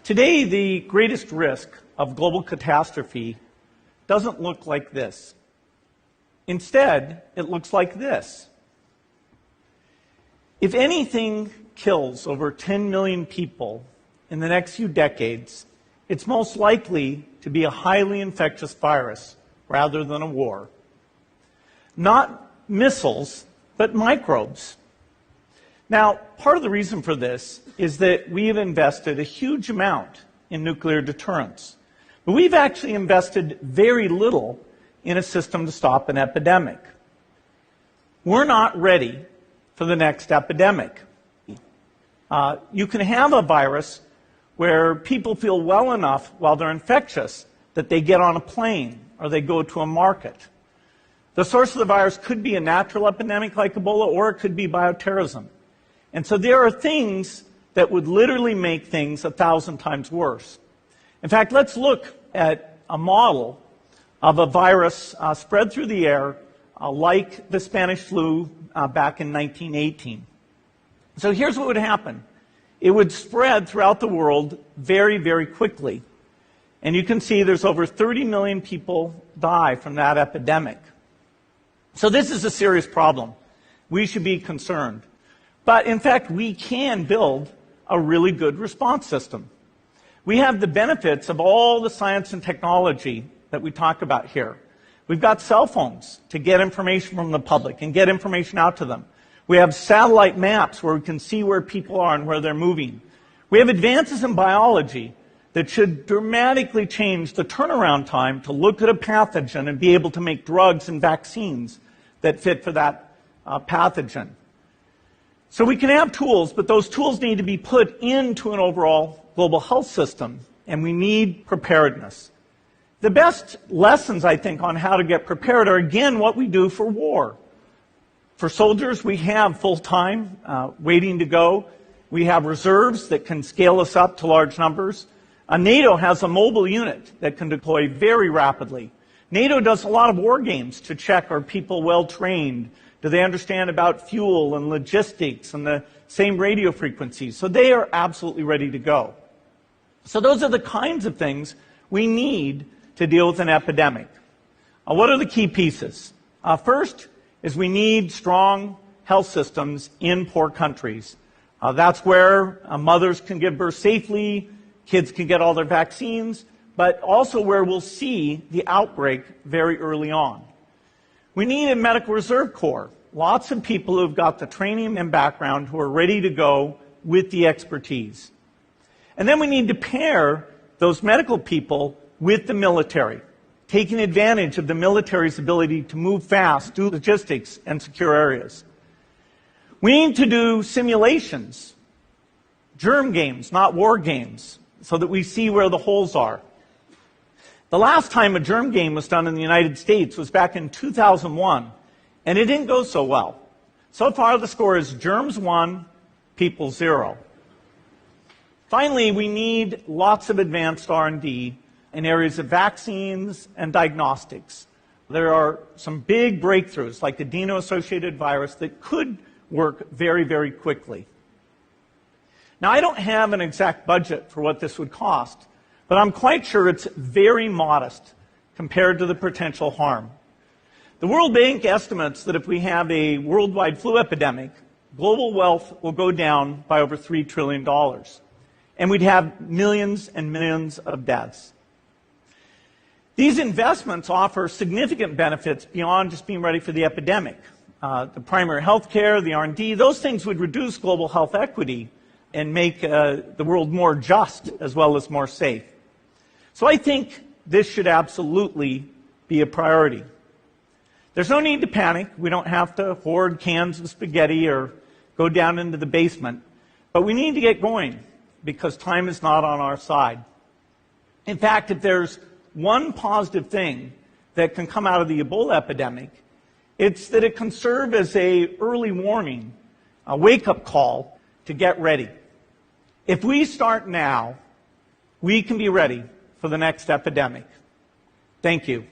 Today, the greatest risk of global catastrophe doesn't look like this. Instead, it looks like this. If anything kills over 10 million people in the next few decades, it's most likely to be a highly infectious virus rather than a war. Not missiles, but microbes. Now, part of the reason for this is that we have invested a huge amount in nuclear deterrence. But we've actually invested very little in a system to stop an epidemic. We're not ready for the next epidemic. You can have a virus where people feel well enough while they're infectious that they get on a plane or they go to a market. The source of the virus could be a natural epidemic like Ebola, or it could be bioterrorism. And so there are things that would literally make things 1,000 times worse. In fact, let's look at a model of a virus spread through the air like the Spanish flu back in 1918. So here's what would happen. It would spread throughout the world very, very quickly. And you can see there's over 30 million people die from that epidemic. So this is a serious problem. We should be concerned. But in fact, we can build a really good response system. We have the benefits of all the science and technology that we talk about here. We've got cell phones to get information from the public and get information out to them. We have satellite maps where we can see where people are and where they're moving. We have advances in biology that should dramatically change the turnaround time to look at a pathogen and be able to make drugs and vaccines that fit for that pathogen. So we can have tools, but those tools need to be put into an overall global health system, and we need preparedness. The best lessons, I think, on how to get prepared are, again, what we do for war. For soldiers, we have full-time waiting to go. We have reserves that can scale us up to large numbers. NATO has a mobile unit that can deploy very rapidly. NATO does a lot of war games to check, are people well-trained? Do they understand about fuel and logistics and the same radio frequencies? So they are absolutely ready to go. So those are the kinds of things we need to deal with an epidemic. What are the key pieces? First is we need strong health systems in poor countries. That's where mothers can give birth safely, kids can get all their vaccines, but also where we'll see the outbreak very early on. We need a medical reserve corps. Lots of people who've got the training and background who are ready to go with the expertise. And then we need to pair those medical people with the military, taking advantage of the military's ability to move fast, do logistics, and secure areas. We need to do simulations, germ games, not war games, so that we see where the holes are. The last time a germ game was done in the United States was back in 2001, and it didn't go so well. So far, the score is germs 1, people 0. Finally, we need lots of advanced R&D in areas of vaccines and diagnostics. There are some big breakthroughs, like the adeno-associated virus, that could work very, very quickly. Now, I don't have an exact budget for what this would cost, but I'm quite sure it's very modest compared to the potential harm. The World Bank estimates that if we have a worldwide flu epidemic, global wealth will go down by over $3 trillion, and we'd have millions and millions of deaths. These investments offer significant benefits beyond just being ready for the epidemic. The primary health care, the R&D, those things would reduce global health equity and make the world more just as well as more safe. So I think this should absolutely be a priority. There's no need to panic. We don't have to hoard cans of spaghetti or go down into the basement. But we need to get going because time is not on our side. In fact, if there's one positive thing that can come out of the Ebola epidemic, it's that it can serve as an early warning, a wake-up call to get ready. If we start now, we can be ready for the next epidemic. Thank you.